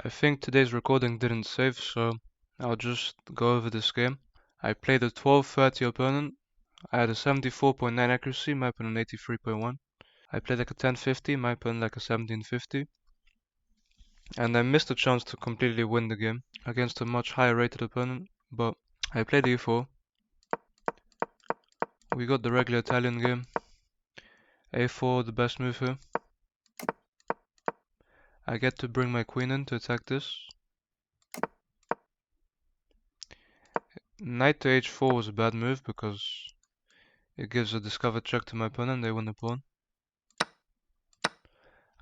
I think today's recording didn't save, so I'll just go over this game. I played a 12-30 opponent. I had a 74.9 accuracy, my opponent 83.1. I played like a 10-50, my opponent like a 17-50. And I missed a chance to completely win the game against a much higher rated opponent, but I played e4. We got the regular Italian game. a4, the best move here. I get to bring my queen in to attack this. Knight to h4 was a bad move because it gives a discovered check to my opponent, they win the pawn.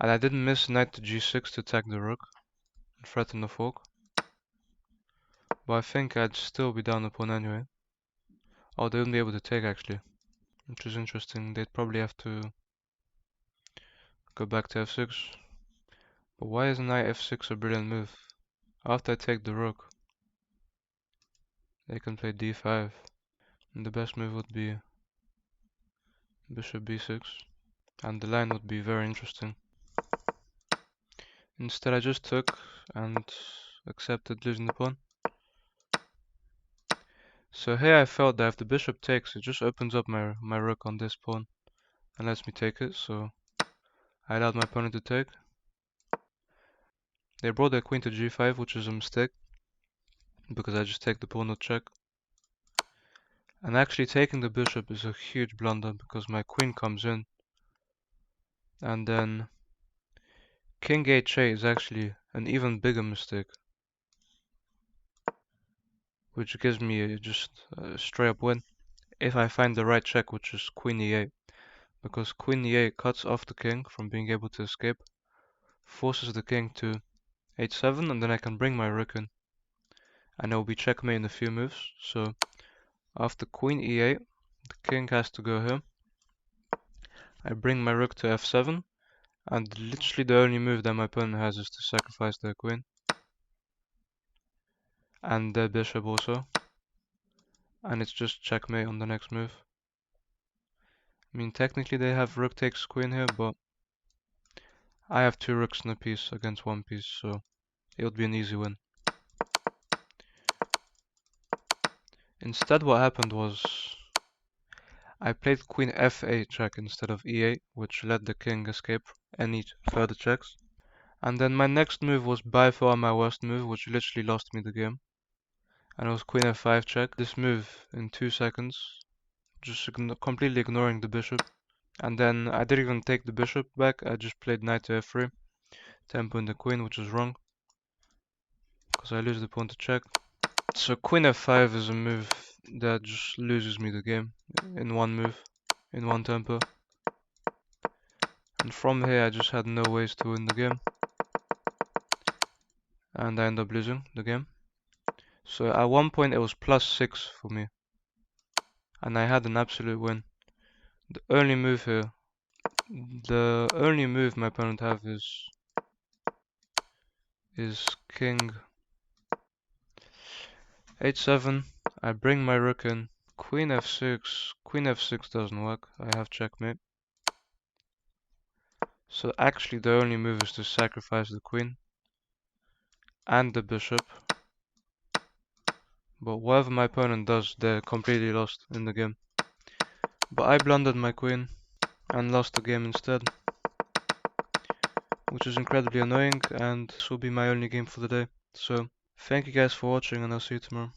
And I didn't miss knight to g6 to attack the rook and threaten the fork. But I think I'd still be down the pawn anyway. Oh, they wouldn't be able to take actually, which is interesting. They'd probably have to go back to f6. But why is knight f6 a brilliant move? After I take the rook, they can play d5. And the best move would be bishop b6. And the line would be very interesting. Instead I just took and accepted losing the pawn. So here I felt that if the bishop takes, it just opens up my rook on this pawn and lets me take it, so I allowed my opponent to take. They brought their queen to g5, which is a mistake, because I just take the pawn with check. And actually taking the bishop is a huge blunder, because my queen comes in, and then king h8 is actually an even bigger mistake, which gives me just a straight up win if I find the right check, which is queen e8, because queen e8 cuts off the king from being able to escape, forces the king to h7, and then I can bring my rook in, and it will be checkmate in a few moves. So after queen e8, the king has to go here. I bring my rook to f7, and literally the only move that my opponent has is to sacrifice their queen and their bishop also, and it's just checkmate on the next move. I mean, technically they have rook takes queen here, but I have two rooks in a piece against one piece, so it would be an easy win. Instead what happened was I played queen f8 check instead of e8, which let the king escape any further checks. And then my next move was by far my worst move, which literally lost me the game. And it was queen f5 check. This move in 2 seconds, just completely ignoring the bishop. And then I didn't even take the bishop back, I just played knight to f3, tempoing the queen, which is wrong, because I lose the pawn to check. So queen f5 is a move that just loses me the game in one move, in one tempo. And from here I just had no ways to win the game. And I end up losing the game. So at one point it was +6 for me. And I had an absolute win. The only move here, the only move my opponent have is king h7. I bring my rook in. Queen f6. Queen f6 doesn't work. I have checkmate. So actually the only move is to sacrifice the queen and the bishop. But whatever my opponent does, they're completely lost in the game. But I blundered my queen and lost the game instead, which is incredibly annoying, and this will be my only game for the day. So thank you guys for watching, and I'll see you tomorrow.